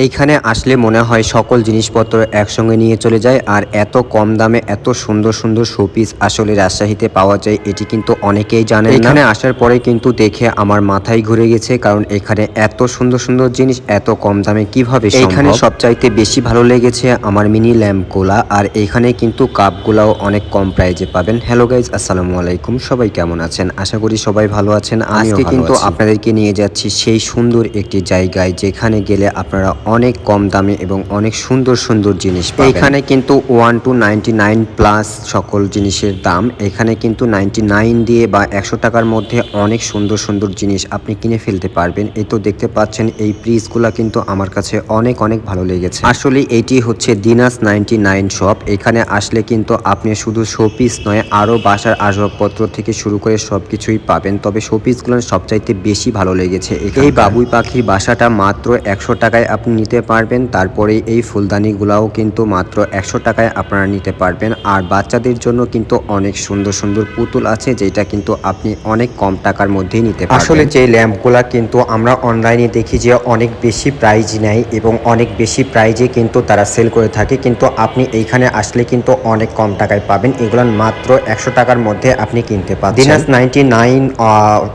এইখানে আসলে মনে হয় সকল জিনিসপত্র একসঙ্গে নিয়ে চলে যায়। আর এত কম দামে এত সুন্দর সুন্দর শোপিস আসলে রাজশাহীতে পাওয়া যায়, এটি কিন্তু অনেকেই জানেন না। এখানে আসার পরে কিন্তু দেখে আমার মাথায় ঘুরে গেছে, কারণ এখানে এত সুন্দর সুন্দর জিনিস এত কম দামে কিভাবে সম্ভব। এখানে সবচাইতে বেশি ভালো লেগেছে আমার মিনি ল্যাম্পগুলা, আর এখানে কিন্তু কাপগুলাও অনেক কম প্রাইজে পাবেন। হ্যালো গাইজ, আসসালামু আলাইকুম, সবাই কেমন আছেন? আশা করি সবাই ভালো আছেন। আজকে কিন্তু আপনাদেরকে নিয়ে যাচ্ছি সেই সুন্দর একটি জায়গায়, যেখানে গেলে আপনারা অনেক কম দামে এবং অনেক সুন্দর সুন্দর জিনিস পাবেন। এখানে কিন্তু 1 to 99 প্লাস সকল জিনিসের দাম। এখানে কিন্তু 99 দিয়ে বা 100 টাকার মধ্যে অনেক সুন্দর সুন্দর জিনিস আপনি কিনে ফেলতে পারবেন। এই তো দেখতে পাচ্ছেন এই পিসগুলা কিন্তু আমার কাছে অনেক অনেক ভালো লেগেছে। আসলে এটি হচ্ছে দিনাস 99 শপ। এখানে আসলে কিন্তু আপনি শুধু শোপিস নয়, আরও বাসার আসবাবপত্র থেকে শুরু করে সবকিছুই পাবেন। তবে শোপিসগুলো সবচাইতে বেশি ভালো লেগেছে। এই বাবুই পাখির বাসাটা মাত্র 100 টাকায় আপনি নিতে পারবেন। তারপরে এই ফুলদানিগুলাও কিন্তু মাত্র 100 টাকায় আপনারা নিতে পারবেন। আর বাচ্চাদের জন্য কিন্তু অনেক সুন্দর সুন্দর পুতুল আছে, যেটা কিন্তু আপনি অনেক কম টাকার মধ্যেই নিতে পারবেন। আসলে যে ল্যাম্পগুলা কিন্তু আমরা অনলাইনে দেখি যে অনেক বেশি প্রাইজ নেয় এবং অনেক বেশি প্রাইজে কিন্তু তারা সেল করে থাকে, কিন্তু আপনি এইখানে আসলে কিন্তু অনেক কম টাকায় পাবেন। এগুলো মাত্র 100 টাকার মধ্যে আপনি কিনতে পারবেন। দিনাস 99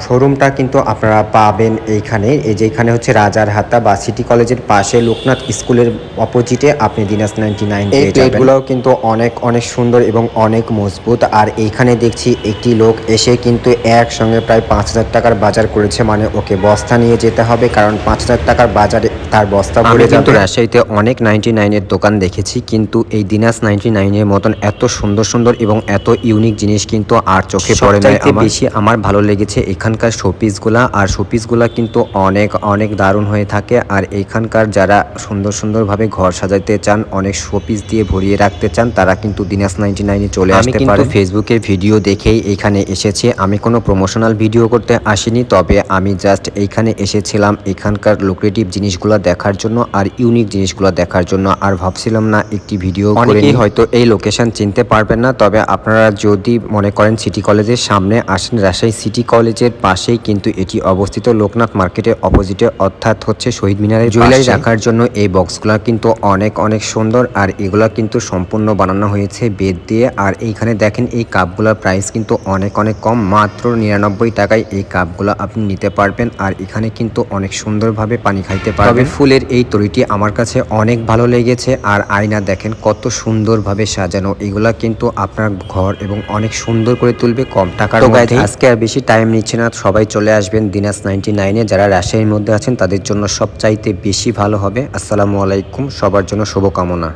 শোরুমটা কিন্তু আপনারা পাবেন এইখানে। এই যে এখানে হচ্ছে রাজারহাতা বা সিটি কলেজের পাশে লোকনাথ স্কুলের অপোজিটে আপনি দিনাস 99 পেয়ে যাবেন। এগুলোও কিন্তু অনেক অনেক সুন্দর এবং অনেক মজবুত। আর এইখানে দেখছি একটি লোক এসে কিন্তু একসঙ্গে প্রায় 5000 টাকার বাজার করেছে। মানে ওকে বস্তা নিয়ে যেতে হবে, কারণ 5000 টাকার বাজারে তার বস্তা ভরে যাবে। কিন্তু রাজশাহীতে অনেক 99 এর দোকান দেখেছি, কিন্তু এই দিনাস 99 এর মতন এত সুন্দর সুন্দর এবং এত ইউনিক জিনিস কিন্তু আর চোখে পড়ে না। বেশি আমার ভালো লেগেছে এখানকার শোপিসগুলা। আর শোপিসগুলা কিন্তু অনেক অনেক দারুণ হয়ে থাকে। আর এইখানকার যারা সুন্দর সুন্দরভাবে ঘর সাজাতে চান, অনেক শোপিস দিয়ে ভরিয়ে রাখতে চান, তারা কিন্তু দিনাস 99 এ চলে আসতে পারে। আমি কিন্তু ফেসবুকের ভিডিও দেখেই এখানে এসেছি। আমি কোনো প্রমোশনাল ভিডিও করতে আসিনি, তবে আমি জাস্ট এইখানে এসেছিলাম এখানকার লুক্রেটিভ জিনিসগুলো দেখার জন্য আর ইউনিক জিনিসগুলো দেখার জন্য। আর ভাবছিলাম না একটি ভিডিও করে। অনেকেই হয়তো এই লোকেশন চিনতে পারবেন না, তবে আপনারা যদি মনে করেন সিটি কলেজের সামনে আসেন, রাজশাহী সিটি কলেজের পাশেই কিন্তু এটি অবস্থিত, লোকনাথ মার্কেটের অপোজিটে, অর্থাৎ হচ্ছে শহীদ মিনারের জুয়েলারি রাখার জন্য। এই বক্সগুলো কিন্তু অনেক অনেক সুন্দর, আর এগুলা কিন্তু সম্পূর্ণ বানানো হয়েছে বেত দিয়ে। আর এইখানে দেখেন এই কাপগুলোর প্রাইস কিন্তু অনেক অনেক কম, মাত্র 99 টাকায় এই কাপগুলো আপনি নিতে পারবেন। আর এখানে কিন্তু অনেক সুন্দরভাবে পানি খাইতে পারবেন। ফুলের এই তরিটি আমার কাছে অনেক ভালো লেগেছে। আর আয়না দেখেন কত সুন্দরভাবে সাজানো, এগুলা কিন্তু আপনার ঘর এবং অনেক সুন্দর করে তুলবে কম টাকার মধ্যে। আজকে আর বেশি টাইম নিচ্ছে না, সবাই চলে আসবেন দিনাস 99 এ। যারা রাজশাহীর মধ্যে আছেন তাদের জন্য সবচাইতে বেশি ভালো হবে। আসসালামু আলাইকুম, সবার জন্য শুভকামনা।